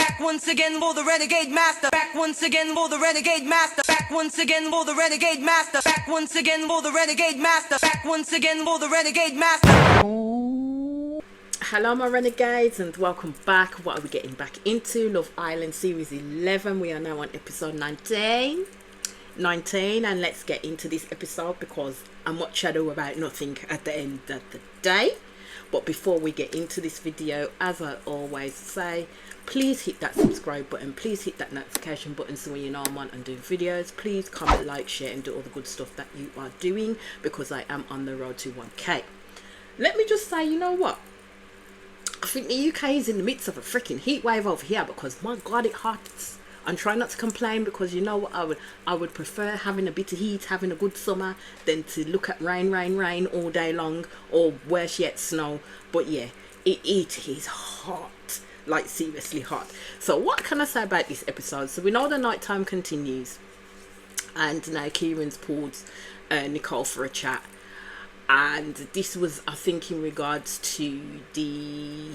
Back once again for the renegade master. Back once again for the renegade master. Back once again for the renegade master. Back once again for the renegade master. Back once again for the renegade master. Hello my renegades and welcome back. What are we getting back into? Love Island series 11. We are now on episode 19 and let's get into this episode because I'm much shadow about nothing at the end of the day. But before we get into this video, as I always say, please hit that subscribe button, please hit that notification button so when you know I'm on and doing videos. Please comment, like, share and do all the good stuff that you are doing because I am on the road to 1k. Let me just say, you know what, I think the UK is in the midst of a freaking heat wave over here because my god it hurts. I'm trying not to complain because you know what, I would prefer having a bit of heat, having a good summer than to look at rain all day long or worse yet snow. But yeah, it is hot, like seriously hot. So what can I say about this episode? So we know the nighttime continues and now Kieran's pulled Nicole for a chat. And this was, I think, in regards to the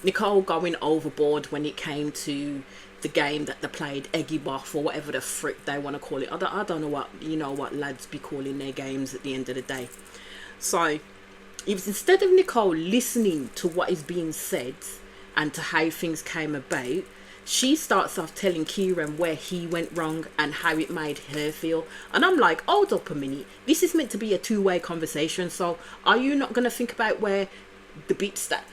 Nicole going overboard when it came to the game that they played, Eggy Boff or whatever the frick they want to call it. I don't know what, you know, what lads be calling their games at the end of the day. So it was, instead of Nicole listening to what is being said and to how things came about, she starts off telling Kieran where he went wrong and how it made her feel. And I'm like, hold up a minute. This is meant to be a two-way conversation. So are you not going to think about where the bits that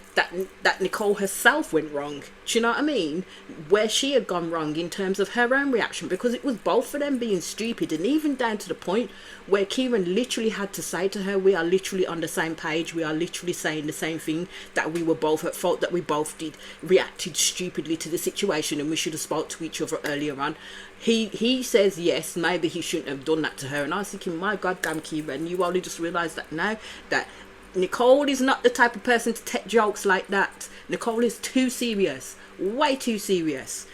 Nicole herself went wrong? Do you know what I mean? Where she had gone wrong in terms of her own reaction, because it was both of them being stupid, and even down to the point where Kieran literally had to say to her, we are literally on the same page, we are literally saying the same thing, that we were both at fault, that we both reacted stupidly to the situation and we should have spoke to each other earlier on. He says yes, maybe he shouldn't have done that to her, and I was thinking, my goddamn Kieran, you only just realised that now, that Nicole is not the type of person to take jokes like that. Nicole is too serious, way too serious.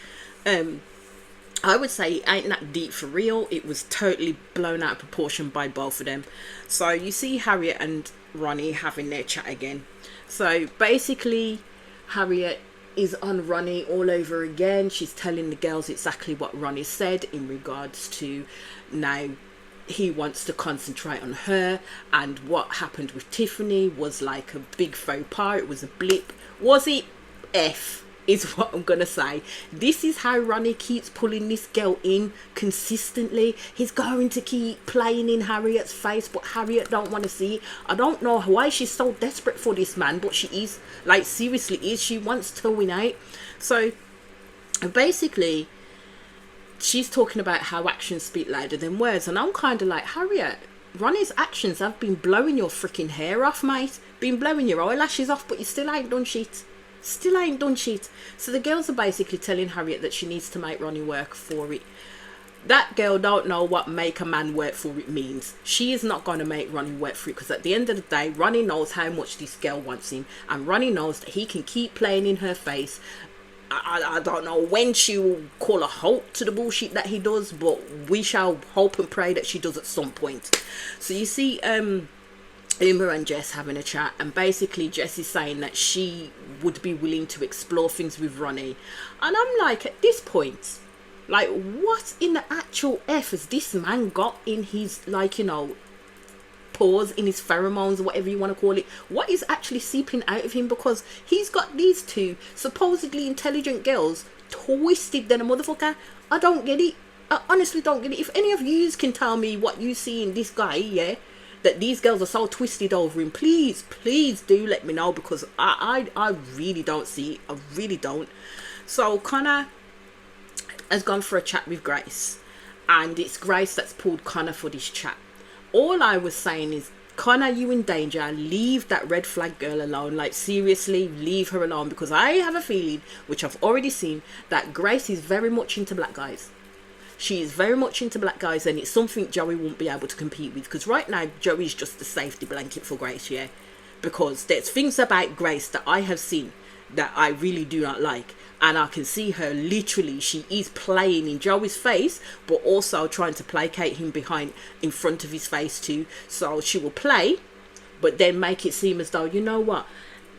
I would say it ain't that deep for real. It was totally blown out of proportion by both of them. So you see Harriet and Ronnie having their chat again. So basically Harriet is on Ronnie all over again. She's telling the girls exactly what Ronnie said in regards to now he wants to concentrate on her, and what happened with Tiffany was like a big faux pas. It was a blip. Was it? F is what I'm gonna say. This is how Ronnie keeps pulling this girl in consistently. He's going to keep playing in Harriet's face, but Harriet don't want to see it. I don't know why she's so desperate for this man, but she is, like, seriously is. She wants to win out. So basically she's talking about how actions speak louder than words, and I'm kind of like, Harriet, Ronnie's actions have been blowing your freaking hair off, mate. Been blowing your eyelashes off, but you still ain't done shit. Still ain't done shit. So the girls are basically telling Harriet that she needs to make Ronnie work for it. That girl don't know what make a man work for it means. She is not going to make Ronnie work for it, because at the end of the day, Ronnie knows how much this girl wants him, and Ronnie knows that he can keep playing in her face. I don't know when she will call a halt to the bullshit that he does, but we shall hope and pray that she does at some point. So you see Uma and Jess having a chat, and basically Jess is saying that she would be willing to explore things with Ronnie, and I'm like, at this point, like, what in the actual F has this man got in his, like, you know, pores, in his pheromones or whatever you want to call it? What is actually seeping out of him? Because he's got these two supposedly intelligent girls twisted than a motherfucker. I don't get it. I honestly don't get it. If any of you can tell me what you see in this guy, yeah, that these girls are so twisted over him, please do let me know, because I really don't see it. I really don't. So Connor has gone for a chat with Grace, and it's Grace that's pulled Connor for this chat. All I was saying is, Connor, you in danger. Leave that red flag girl alone. Like, seriously, leave her alone, because I have a feeling, which I've already seen, that Grace is very much into black guys. She is very much into black guys, and it's something Joey won't be able to compete with, because right now Joey's just the safety blanket for Grace, yeah? Because there's things about Grace that I have seen that I really do not like, and I can see her literally, she is playing in Joey's face, but also trying to placate him in front of his face too. So she will play, but then make it seem as though, you know what,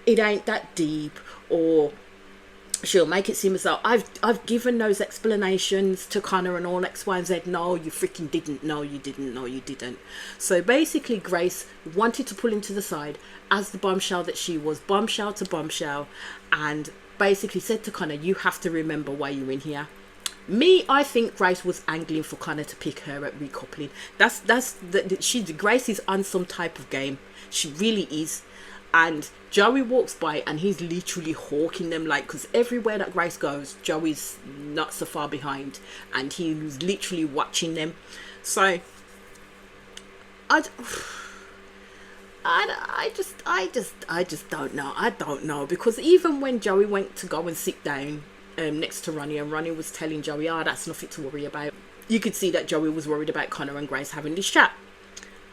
it ain't that deep, or she'll make it seem as though I've given those explanations to Connor and all X, Y, and Z. No, you freaking didn't. No, you didn't. No, you didn't. So basically, Grace wanted to pull him to the side as the bombshell that she was, bombshell to bombshell, and basically said to Connor, you have to remember why you're in here. I think Grace was angling for Connor to pick her at recoupling. Grace is on some type of game. She really is. And Joey walks by and he's literally hawking them, like, because everywhere that Grace goes, Joey's not so far behind, and he's literally watching them. So I just don't know. I don't know, because even when Joey went to go and sit down next to Ronnie, and Ronnie was telling Joey, that's nothing to worry about, you could see that Joey was worried about Connor and Grace having this chat.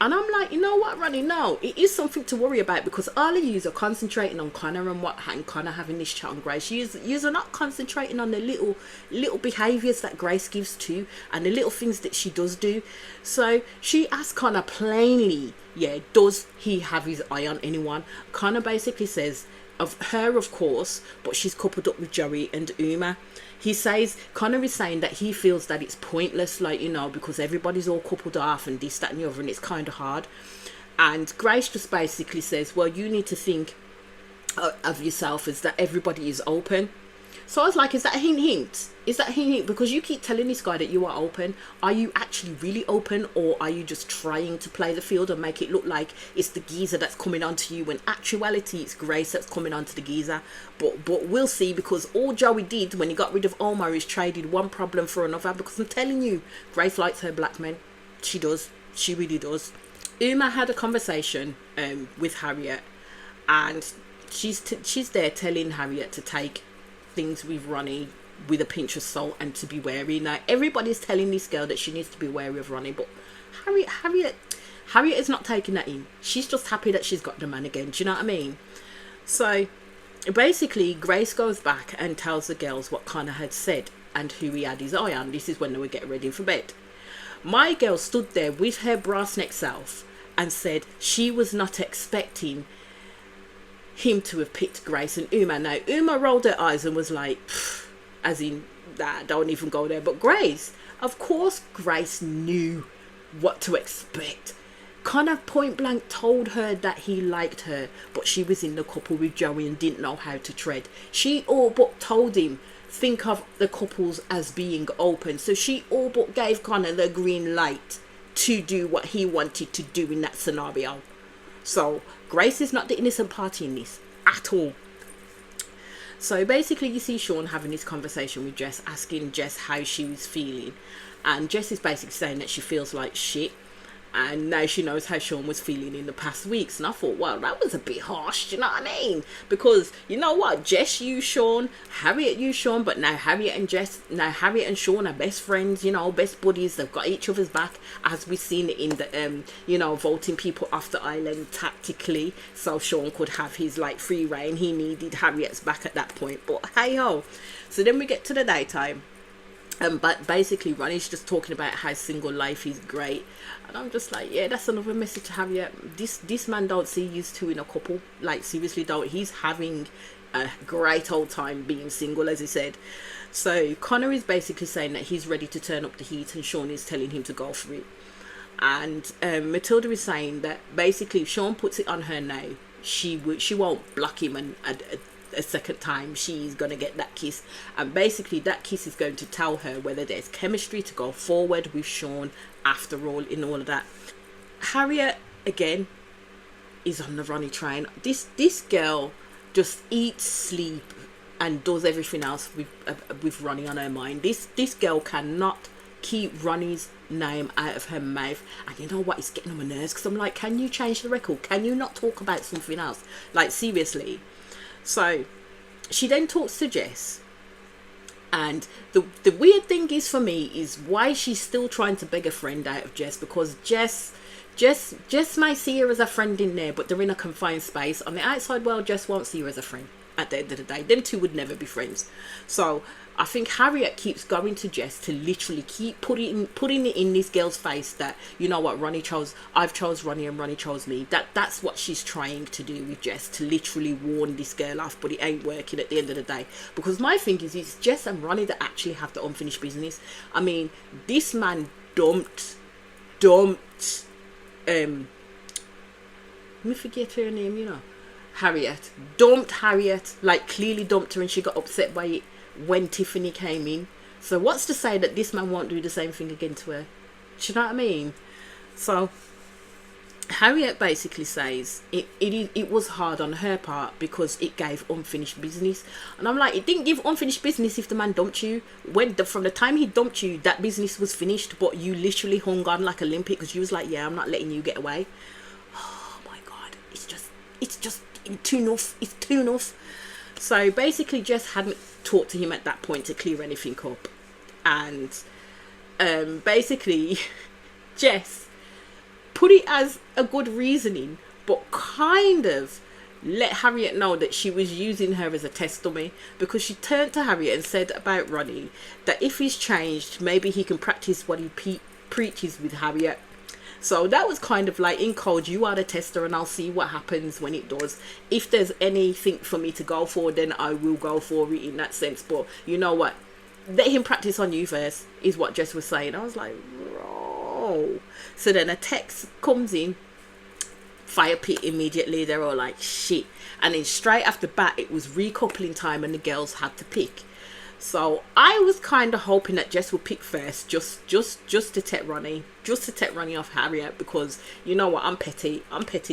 And I'm like, you know what, Ronnie? No, it is something to worry about, because all of yous are concentrating on Connor and Connor having this chat on Grace. Yous are not concentrating on the little behaviours that Grace gives to, and the little things that she does do. So she asked Connor plainly, does he have his eye on anyone? Connor basically says, of her, of course, but she's coupled up with Joey and Uma. Connor is saying that he feels that it's pointless, like, because everybody's all coupled off and this, that and the other, and it's kind of hard. And Grace just basically says, well, you need to think of yourself as that everybody is open. So I was like, is that a hint? Is that a hint? Because you keep telling this guy that you are open. Are you actually really open, or are you just trying to play the field and make it look like it's the geezer that's coming onto you, when actuality it's Grace that's coming onto the geezer? But we'll see, because all Joey did when he got rid of Omar is traded one problem for another, because I'm telling you, Grace likes her black men. She does. She really does. Uma had a conversation with Harriet, and she's there telling Harriet to take things with Ronnie with a pinch of salt and to be wary. Now everybody's telling this girl that she needs to be wary of Ronnie, but Harriet is not taking that in. She's just happy that she's got the man again. Do you know what I mean? So basically Grace goes back and tells the girls what Connor had said and who he had his eye on. This is when they were getting ready for bed. My girl stood there with her brass neck self and said she was not expecting him to have picked Grace and Uma. Now Uma rolled her eyes and was like, as in, don't even go there. But Grace, of course Grace knew what to expect. Connor point blank told her that he liked her, but she was in the couple with Joey and didn't know how to tread. She all but told him, think of the couples as being open. So she all but gave Connor the green light to do what he wanted to do in that scenario. So Grace is not the innocent party in this at all. So basically you see Sean having this conversation with Jess, asking Jess how she was feeling, and Jess is basically saying that she feels like shit, and now she knows how Sean was feeling in the past weeks. And I thought, well, that was a bit harsh, do you know what I mean? Because you know what, Jess used Sean, Harriet used Sean, but now Harriet and Sean are best friends, best buddies. They've got each other's back, as we've seen it in the voting people off the island tactically, so Sean could have his free reign. He needed Harriet's back at that point, but hey ho. So then we get to the daytime. But basically Ronnie's just talking about how single life is great, and I'm just like, yeah, that's another message to Harriet. This man don't see you two in a couple, seriously don't. He's having a great old time being single, as he said. So Connor is basically saying that he's ready to turn up the heat, and Sean is telling him to go for it. And Matilda is saying that basically if Sean puts it on her now, she won't block him and a second time. She's gonna get that kiss, and basically that kiss is going to tell her whether there's chemistry to go forward with Sean after all in all of that. Harriet again is on the Ronnie train. This girl just eats, sleep and does everything else with Ronnie on her mind. This girl cannot keep Ronnie's name out of her mouth, and you know what, it's getting on my nerves, because I'm like, can you change the record? Can you not talk about something else? Seriously. So she then talks to Jess, and the weird thing is for me is why she's still trying to beg a friend out of Jess, because Jess might see her as a friend in there, but they're in a confined space. On the outside world, Jess won't see her as a friend. at the end of the day. Them two would never be friends. So I think Harriet keeps going to Jess to literally keep putting it in this girl's face that, you know what, I've chose Ronnie and Ronnie chose me. That's what she's trying to do with Jess, to literally warn this girl off, but it ain't working at the end of the day. Because my thing is, it's Jess and Ronnie that actually have the unfinished business. I mean, this man dumped let me forget her name, you know, Harriet. Dumped Harriet, like clearly dumped her, and she got upset by it when Tiffany came in. So what's to say that this man won't do the same thing again to her? Do you know what I mean? So Harriet basically says it was hard on her part because it gave unfinished business. And I'm like, it didn't give unfinished business if the man dumped you. From the time he dumped you, that business was finished, but you literally hung on like a limpet because you was like, yeah, I'm not letting you get away. Oh my God, it's just too enough. It's too enough. So basically Jess hadn't talked to him at that point to clear anything up. And basically Jess put it as a good reasoning, but kind of let Harriet know that she was using her as a test dummy, because she turned to Harriet and said about Ronnie that if he's changed, maybe he can practice what he preaches with Harriet. So that was kind of like, in code, you are the tester and I'll see what happens when it does. If there's anything for me to go for, then I will go for it in that sense. But you know what? Let him practice on you first, is what Jess was saying. I was like, bro. So then a text comes in, fire pit immediately. They're all like, shit. And then straight after that, it was recoupling time and the girls had to pick. So I was kind of hoping that Jess would pick first, just to take Ronnie off Harriet, because you know what, I'm petty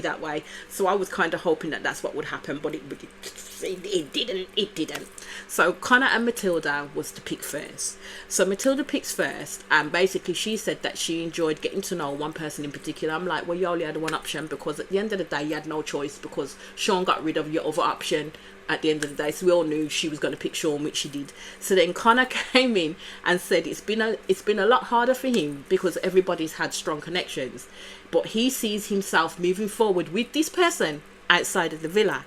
that way. So I was kind of hoping that that's what would happen, but it didn't. So Connor and Matilda was to pick first. So Matilda picks first, and basically she said that she enjoyed getting to know one person in particular. I'm like, well, you only had one option, because at the end of the day you had no choice, because Sean got rid of your other option at the end of the day. So we all knew she was going to pick Sean, which she did. So then Connor came in and said it's been a lot harder for him because everybody's had strong connections, but he sees himself moving forward with this person outside of the villa.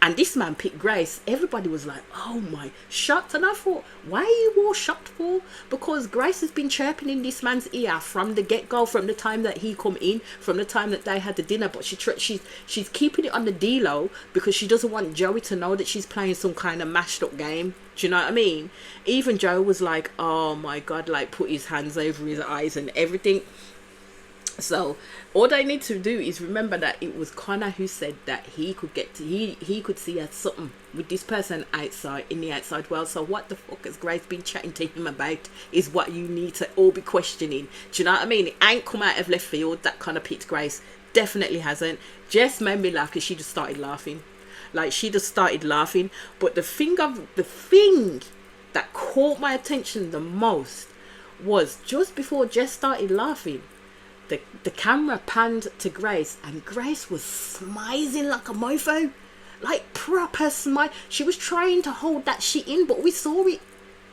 And this man picked Grace. Everybody was like, oh my, shocked. And I thought, why are you all shocked for? Because Grace has been chirping in this man's ear from the get-go, from the time that he come in, from the time that they had the dinner. But she's keeping it on the D-low because she doesn't want Joey to know that she's playing some kind of mashed up game. Do you know what I mean? Even Joe was like, oh my God, like put his hands over his eyes and everything. So all they need to do is remember that it was Connor who said that he could he could see something with this person outside, in the outside world. So what the fuck has Grace been chatting to him about is what you need to all be questioning. Do you know what I mean? It ain't come out of left field. That kind of picked Grace. Definitely hasn't. Jess made me laugh because she just started laughing. But the thing that caught my attention the most was just before Jess started laughing, the camera panned to Grace, and Grace was smizing like a mofo, like proper smile. She was trying to hold that shit in, but we saw it.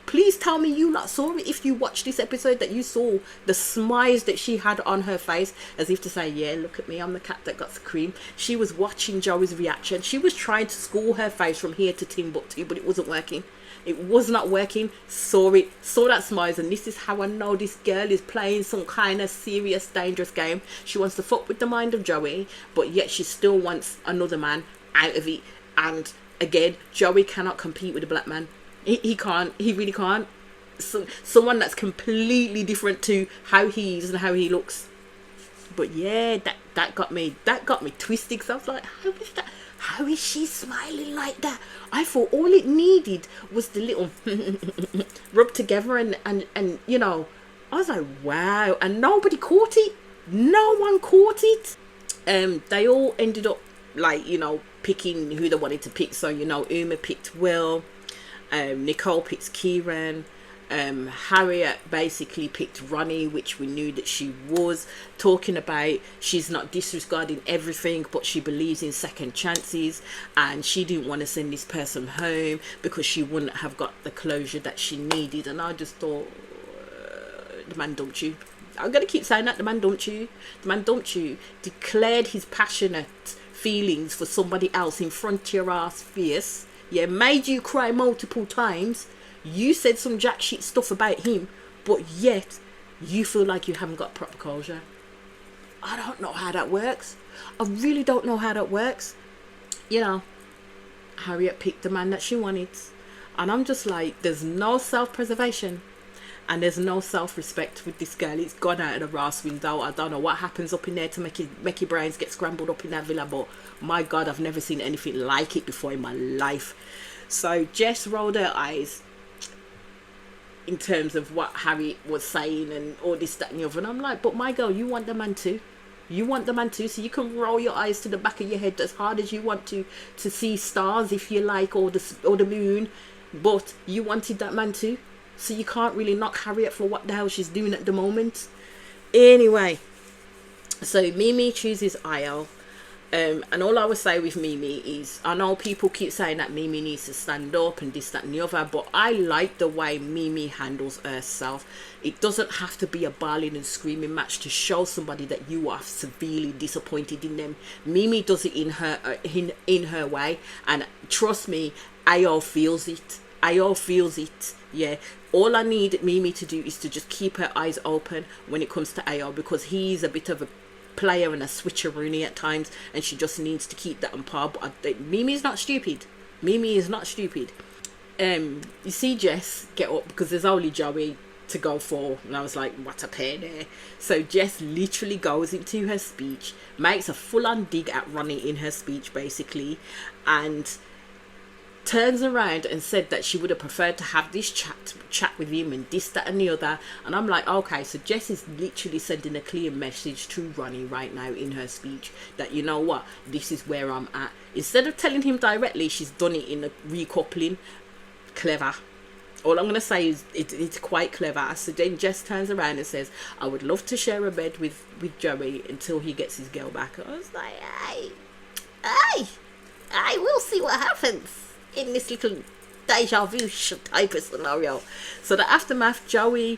Please tell me you lot saw it if you watched this episode, that you saw the smize that she had on her face, as if to say, yeah, look at me, I'm the cat that got the cream. She was watching Joey's reaction. She was trying to school her face from here to Timbuktu, but it wasn't working. It was not working. Saw that smize, and this is how I know this girl is playing some kind of serious, dangerous game. She wants to fuck with the mind of Joey, but yet she still wants another man out of it. And again, Joey cannot compete with a black man. He can't. He really can't. Someone that's completely different to how he is and how he looks. But yeah, that got me twisted. Cause I was like, how is that? How is she smiling like that? I thought all it needed was the little rub together and you know, I was like, wow. And nobody caught it. No one caught it. They all ended up like, you know, picking who they wanted to pick. So, you know, Uma picked Will. Nicole picked Kieran. Harriet basically picked Ronnie, which we knew that she was talking about. She's not disregarding everything, but she believes in second chances, and she didn't want to send this person home because she wouldn't have got the closure that she needed. And I just thought, the man dumped you. I'm gonna keep saying that. The man dumped you. Declared his passionate feelings for somebody else in front of your ass face. yeah, made you cry multiple times. You said some jack shit stuff about him, but yet you feel like you haven't got proper closure. I don't know how that works. I really don't know how that works. You know, Harriet picked the man that she wanted, and I'm just like, there's no self-preservation and there's no self-respect with this girl. It's gone out of the brass window. I don't know what happens up in there to make your brains get scrambled up in that villa, but my God, I've never seen anything like it before in my life. So Jess rolled her eyes in terms of what Harriet was saying and all this, that and the other, and I'm like, but my girl, you want the man too. You want the man too, so you can roll your eyes to the back of your head as hard as you want to see stars if you like, or the moon, but you wanted that man too. So you can't really knock Harriet for what the hell she's doing at the moment. Anyway, so Mimi chooses Ayo. And all I would say with Mimi is, I know people keep saying that Mimi needs to stand up and this, that and the other, but I like the way Mimi handles herself. It doesn't have to be a bawling and screaming match to show somebody that you are severely disappointed in them. Mimi does it in her way, and trust me, Ayo feels it. Ayo feels it. Yeah, all I need Mimi to do is to just keep her eyes open when it comes to Ayo, because he's a bit of a player and a switcheroony at times, and she just needs to keep that on par. But Mimi is not stupid. Mimi is not stupid. You see Jess get up because there's only Joey to go for, and I was like, what a pair there. So Jess literally goes into her speech, makes a full-on dig at Ronnie in her speech basically, and turns around and said that she would have preferred to have this chat with him and this, that and the other. And I'm like, okay, so Jess is literally sending a clear message to Ronnie right now in her speech that, you know what, this is where I'm at. Instead of telling him directly, she's done it in a recoupling. Clever. All I'm going to say is it's quite clever. So then Jess turns around and says, I would love to share a bed with Joey until he gets his girl back. I was like, I will see what happens in this little deja vu type of scenario. So the aftermath, Joey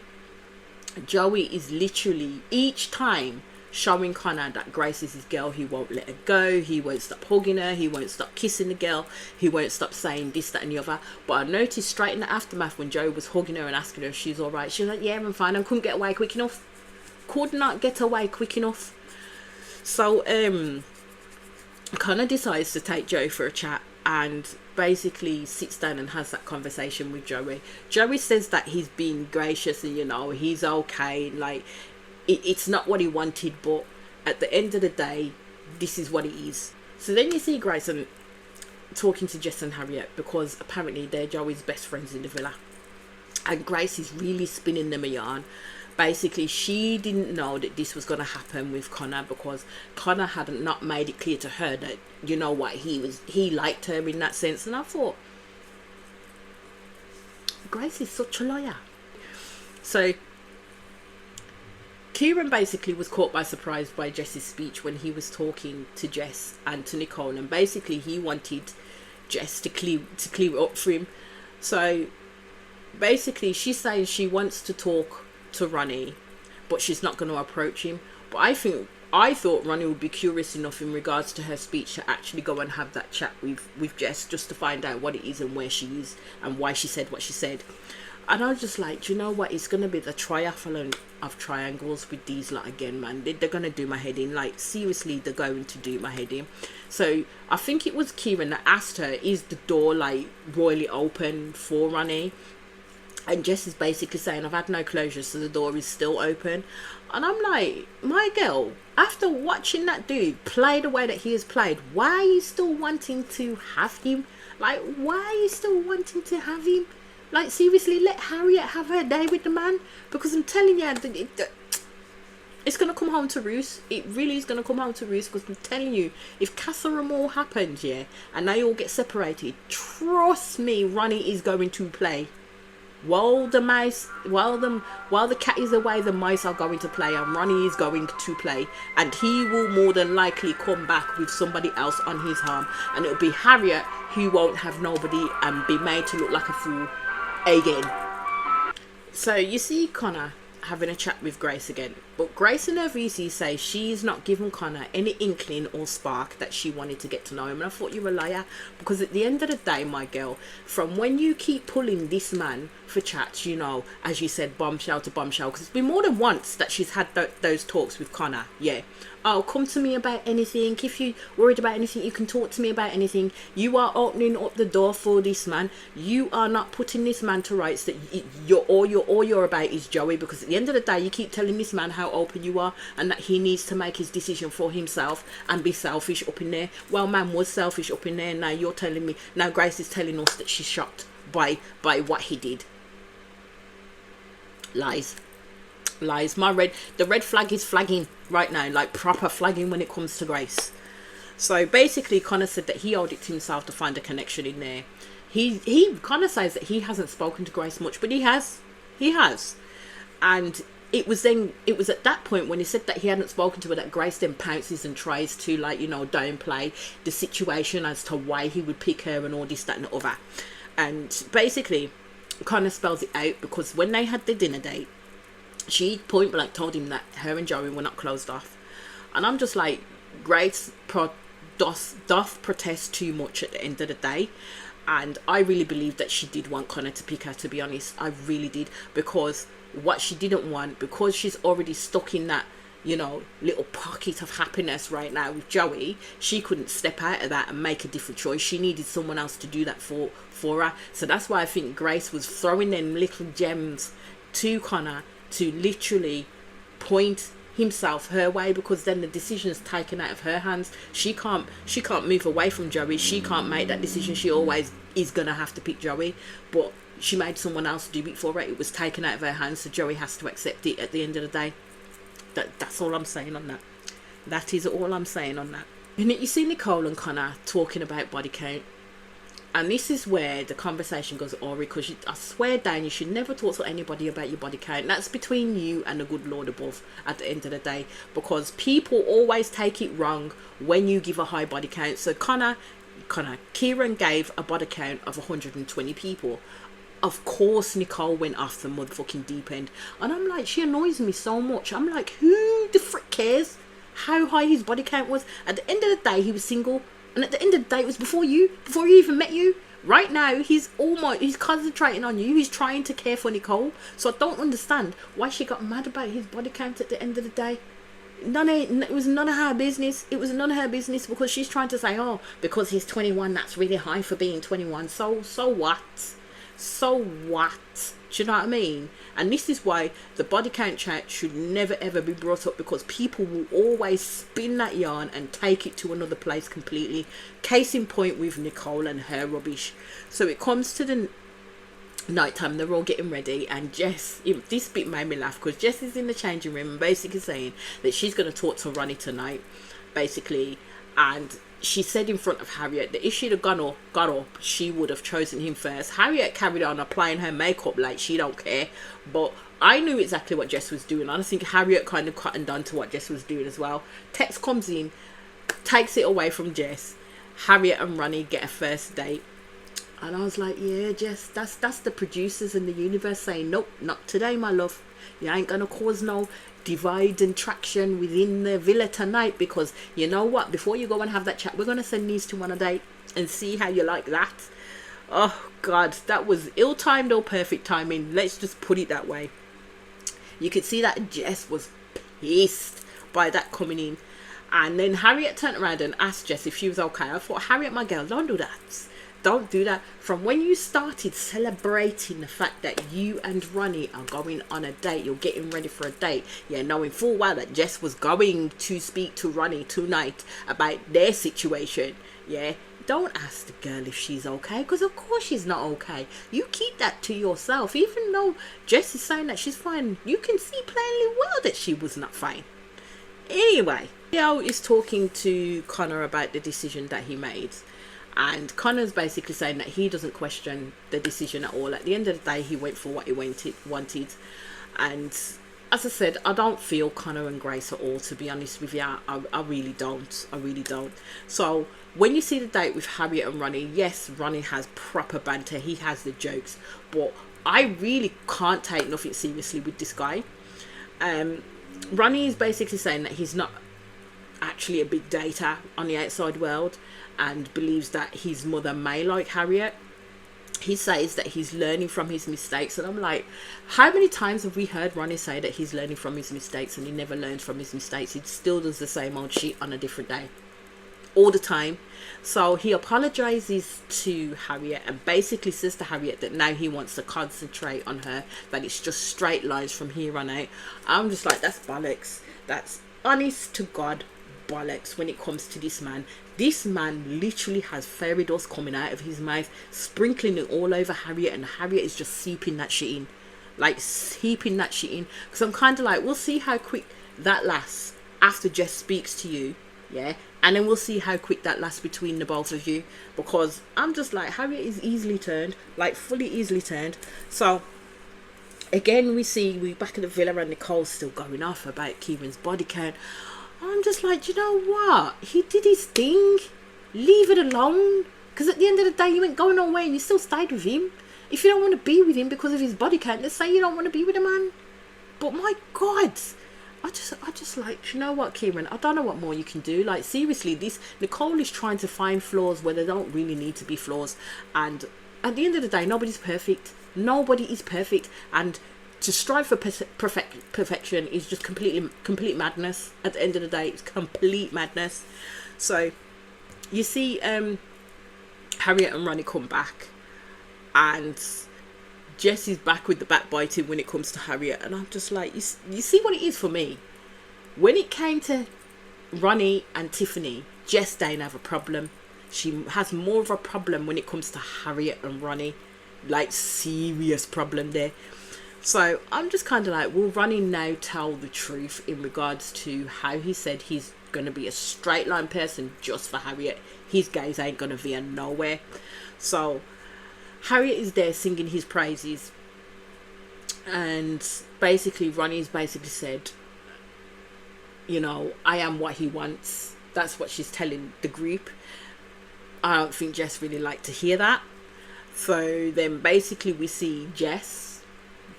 is literally each time showing Connor that Grace is his girl. He won't let her go. He won't stop hugging her. He won't stop kissing the girl. He won't stop saying this, that and the other. But I noticed straight in the aftermath when Joey was hugging her and asking her if she's all right, she was like, yeah, I'm fine. I couldn't get away quick enough. Could not get away quick enough. So Connor decides to take Joey for a chat and basically sits down and has that conversation with Joey. Joey says that he's being gracious and, you know, he's okay, like it's not what he wanted, but at the end of the day, this is what it is. So then you see Grayson talking to Jess and Harriet, because apparently they're Joey's best friends in the villa, and Grace is really spinning them a yarn. Basically, she didn't know that this was going to happen with Connor, because Connor had not made it clear to her that, you know what, he liked her in that sense. And I thought, Grace is such a liar. So Kieran basically was caught by surprise by Jess's speech when he was talking to Jess and to Nicole, and basically he wanted Jess to clear it up for him. So basically she's saying she wants to talk to Ronnie, but she's not going to approach him. But I thought Ronnie would be curious enough in regards to her speech to actually go and have that chat with Jess, just to find out what it is and where she is and why she said what she said. And I was just like, do you know what? It's going to be the triathlon of triangles with these lot again, man. They're going to do my head in. Like, seriously, they're going to do my head in. So I think it was Kieran that asked her, is the door like royally open for Ronnie? And Jess is basically saying, I've had no closure, so the door is still open. And I'm like, my girl, after watching that dude play the way that he has played, why are you still wanting to have him? Like, why are you still wanting to have him? Like, seriously, let Harriet have her day with the man. Because I'm telling you, it's going to come home to roost. It really is going to come home to roost. Because I'm telling you, if Casa Amor happens, yeah, and they all get separated, trust me, Ronnie is going to play. While the cat is away, the mice are going to play, and Ronnie is going to play, and he will more than likely come back with somebody else on his arm, and it'll be Harriet who won't have nobody and be made to look like a fool again. So you see Connor having a chat with Grace again. But Grace and her VC say she's not given Connor any inkling or spark that she wanted to get to know him. And I thought you were a liar, because at the end of the day, my girl, from when you keep pulling this man for chats, you know, as you said, bombshell to bombshell, because it's been more than once that she's had those talks with Connor. Yeah. Oh, come to me about anything. If you're worried about anything, you can talk to me about anything. You are opening up the door for this man. You are not putting this man to rights. That all you're about is Joey, because at the end of the day, you keep telling this man how open you are and that he needs to make his decision for himself and be selfish up in there. Well, man was selfish up in there. Now you're telling me. Now Grace is telling us that she's shocked by what he did. Lies. The red flag is flagging right now, like proper flagging when it comes to Grace. So basically Connor said that he owed it to himself to find a connection in there. He kind of says that he hasn't spoken to Grace much, but he has. And it was at that point when he said that he hadn't spoken to her that Grace then pounces and tries to, like, you know, downplay the situation as to why he would pick her and all this, that and the other. And basically Connor spells it out, because when they had their dinner date, she point blank told him that her and Joey were not closed off. And I'm just like, Grace doth protest too much at the end of the day. And I really believe that she did want Connor to pick her, to be honest. I really did. Because what she didn't want, because she's already stuck in that, you know, little pocket of happiness right now with Joey, she couldn't step out of that and make a different choice. She needed someone else to do that for her. So that's why I think Grace was throwing them little gems to Connor to literally point himself her way, because then the decision is taken out of her hands. She can't move away from Joey. She can't make that decision. She always is gonna have to pick Joey, but she made someone else do it for her. It was taken out of her hands, so Joey has to accept it at the end of the day. That's all I'm saying on that. That is all I'm saying on that. And you see Nicole and Connor talking about body count. And this is where the conversation goes awry, because I swear down, you should never talk to anybody about your body count. That's between you and the good Lord above at the end of the day, because people always take it wrong when you give a high body count. So Kieran gave a body count of 120 people. Of course Nicole went off the motherfucking deep end, and I'm like, she annoys me so much. I'm like, who the frick cares how high his body count was? At the end of the day, he was single. And at the end of the day, it was before he even met you. Right now, he's concentrating on you. He's trying to care for Nicole. So I don't understand why she got mad about his body count at the end of the day. It was none of her business. It was none of her business, because she's trying to say, oh, because he's 21, that's really high for being 21. So what? So what? Do you know what I mean? And this is why the body count chat should never ever be brought up, because people will always spin that yarn and take it to another place completely. Case in point with Nicole and her rubbish. So it comes to the night time, they're all getting ready, and Jess, this bit made me laugh, because Jess is in the changing room and basically saying that she's going to talk to Ronnie tonight, basically. And she said in front of Harriet that if she'd have got up, she would have chosen him first. Harriet carried on applying her makeup like she don't care. But I knew exactly what Jess was doing. I think Harriet kind of cut and done to what Jess was doing as well. Tex comes in, takes it away from Jess. Harriet and Ronnie get a first date. And I was like, yeah, Jess, that's the producers in the universe saying, nope, not today, my love. You ain't gonna cause no divide and traction within the villa tonight, because you know what, before you go and have that chat, we're gonna send these two on a date and see how you like that. Oh god, that was ill-timed or perfect timing, let's just put it that way. You could see that Jess was pissed by that coming in. And then Harriet turned around and asked Jess if she was okay. I thought, Harriet, my girl, don't do that. Don't do that. From when you started celebrating the fact that you and Ronnie are going on a date, you're getting ready for a date, yeah, knowing full well that Jess was going to speak to Ronnie tonight about their situation, yeah, don't ask the girl if she's okay, because of course she's not okay. You keep that to yourself. Even though Jess is saying that she's fine, you can see plainly well that she was not fine. Anyway, Leo is talking to Connor about the decision that he made. And Connor's basically saying that he doesn't question the decision at all. At the end of the day, he went for what he wanted. And as I said, I don't feel Connor and Grace at all, to be honest with you. I really don't. I really don't. So when you see the date with Harriet and Ronnie, yes, Ronnie has proper banter. He has the jokes. But I really can't take nothing seriously with this guy. Ronnie is basically saying that he's not actually a big data on the outside world and believes that his mother may like Harriet. He says that he's learning from his mistakes, and I'm like, how many times have we heard Ronnie say that he's learning from his mistakes and he never learns from his mistakes? He still does the same old shit on a different day, all the time. So he apologizes to Harriet and basically says to Harriet that now he wants to concentrate on her, that it's just straight lines from here on out. I'm just like, that's bollocks. That's honest to God bollocks when it comes to this man. This man literally has fairy dust coming out of his mouth, sprinkling it all over Harriet, and Harriet is just seeping that shit in. Like, seeping that shit in. Because I'm kind of like, we'll see how quick that lasts after Jess speaks to you, yeah? And then we'll see how quick that lasts between the both of you. Because I'm just like, Harriet is easily turned. Like, fully easily turned. So, again, we're back at the villa and Nicole's still going off about Kieran's body count. I'm just like, you know what? He did his thing. Leave it alone. Because at the end of the day, you ain't going nowhere and you still stayed with him. If you don't want to be with him because of his body count, let's say you don't want to be with a man. But my God, I just like, you know what, Kieran? I don't know what more you can do. Like, seriously, this Nicole is trying to find flaws where there don't really need to be flaws. And at the end of the day, nobody's perfect. Nobody is perfect. And to strive for perfection is just complete madness. At the end of the day, it's complete madness. So you see Harriet and Ronnie come back, and Jess is back with the backbiting when it comes to Harriet, and I'm just like, you see what it is for me? When it came to Ronnie and Tiffany, Jess didn't have a problem. She has more of a problem when it comes to Harriet and Ronnie. Like, serious problem there. So I'm just kind of like, will Ronnie now tell the truth in regards to how he said he's going to be a straight line person just for Harriet? His gaze ain't going to veer nowhere. So Harriet is there singing his praises, and basically Ronnie's basically said, you know, I am what he wants. That's what she's telling the group. I don't think Jess really liked to hear that. So then basically we see Jess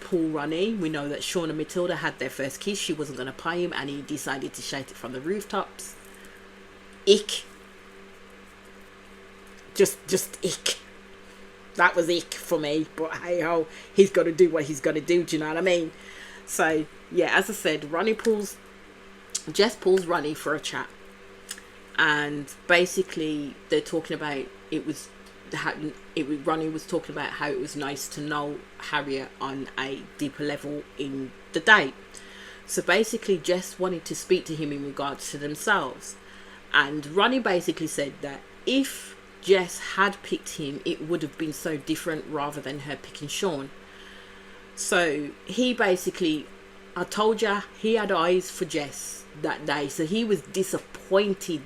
pull Ronnie. We know that Sean and Matilda had their first kiss. She wasn't going to pay him, and he decided to shout it from the rooftops. Ick. Just ick. That was ick for me. But hey ho, he's got to do what he's got to do. Do you know what I mean? So yeah, as I said, Jess pulls Ronnie for a chat, and basically they're talking about Ronnie was talking about how it was nice to know Harriet on a deeper level in the date. So basically Jess wanted to speak to him in regards to themselves, and Ronnie basically said that if Jess had picked him, it would have been so different rather than her picking Sean. So he basically, I told ya, he had eyes for Jess that day, so he was disappointed,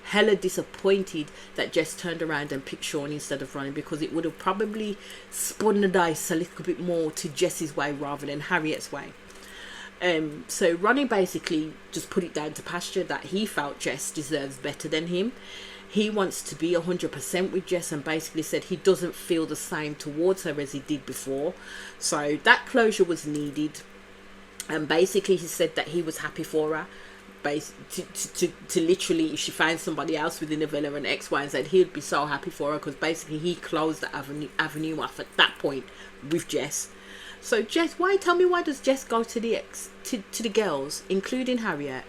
hella disappointed that Jess turned around and picked Sean instead of Ronnie, because it would have probably spun the dice a little bit more to Jess's way rather than Harriet's way. So Ronnie basically just put it down to pasture that he felt Jess deserves better than him. He wants to be 100% with Jess, and basically said he doesn't feel the same towards her as he did before. So that closure was needed, and basically he said that he was happy for her. To literally, if she finds somebody else within the villa and X, Y, and Z, he'd be so happy for her, because basically he closed the avenue off at that point with Jess. So Jess, tell me why does Jess go to the girls, including Harriet,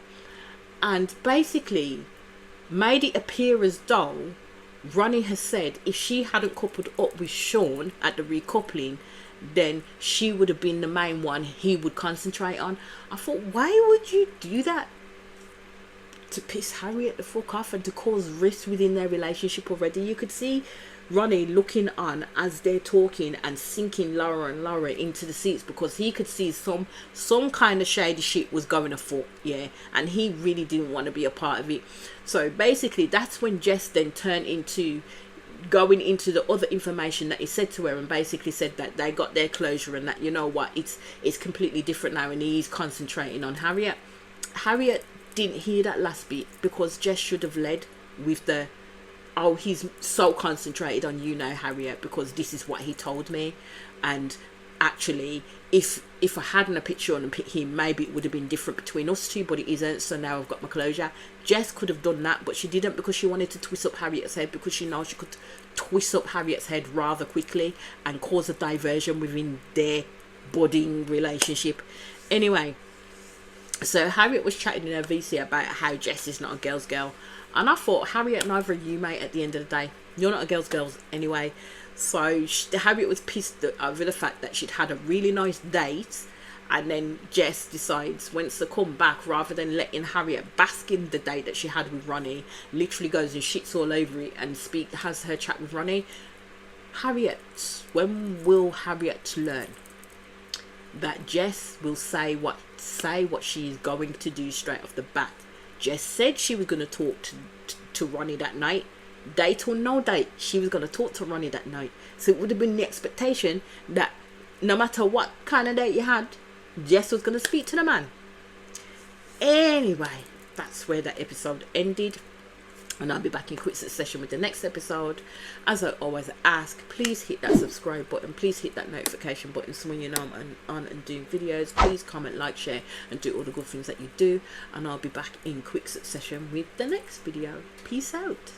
and basically made it appear as though Ronnie has said if she hadn't coupled up with Sean at the recoupling, then she would have been the main one he would concentrate on. I thought, why would you do that? To piss Harriet the fuck off and to cause rifts within their relationship already. You could see Ronnie looking on as they're talking and sinking lower and lower into the seats, because he could see some kind of shady shit was going afoot, yeah, and he really didn't want to be a part of it. So basically that's when Jess then turned into going into the other information that he said to her, and basically said that they got their closure, and that, you know what, it's completely different now, and he's concentrating on Harriet. Harriet didn't hear that last bit, because Jess should have led with the, oh, he's so concentrated on you now, Harriet, because this is what he told me, and actually, if I hadn't a picture on him, maybe it would have been different between us two, but it isn't. So now I've got my closure. Jess could have done that, but she didn't, because she wanted to twist up Harriet's head, because she knows she could twist up Harriet's head rather quickly and cause a diversion within their budding relationship. Anyway, so Harriet was chatting in her VC about how Jess is not a girl's girl, and I thought, Harriet, neither are you, mate. At the end of the day, you're not a girl's girl anyway. So Harriet was pissed over the fact that she'd had a really nice date, and then Jess decides, wants to come back, rather than letting Harriet bask in the date that she had with Ronnie, literally goes and shits all over it and has her chat with Ronnie. Harriet, when will Harriet learn that Jess will say what she is going to do straight off the bat? Jess said she was going to talk to Ronnie that night. Date or no date, she was going to talk to Ronnie that night. So it would have been the expectation that no matter what kind of date you had, Jess was going to speak to the man. Anyway, that's where that episode ended, and I'll be back in quick succession with the next episode. As I always ask, please hit that subscribe button, please hit that notification button, so when you know I'm on and doing videos, please comment, like, share, and do all the good things that you do. And I'll be back in quick succession with the next video. Peace out.